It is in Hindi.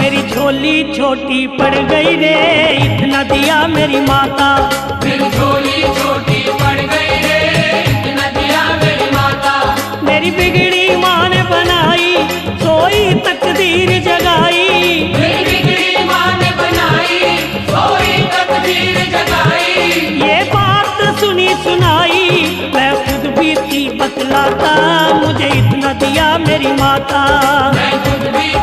मेरी झोली छोटी पड़ गई रे, इतना दिया मेरी माता। मेरी झोली छोटी पड़ गई रे, इतना दिया मेरी माता। मेरी बिगड़ी माँ ने बनाई, सोई तकदीर जगाई। मेरी बिगड़ी माँ ने बनाई, सोई तकदीर जगाई। ये बात सुनी सुनाई, मैं खुद भी थी बतलाता, मुझे इतना दिया मेरी माता। मैं खुद भी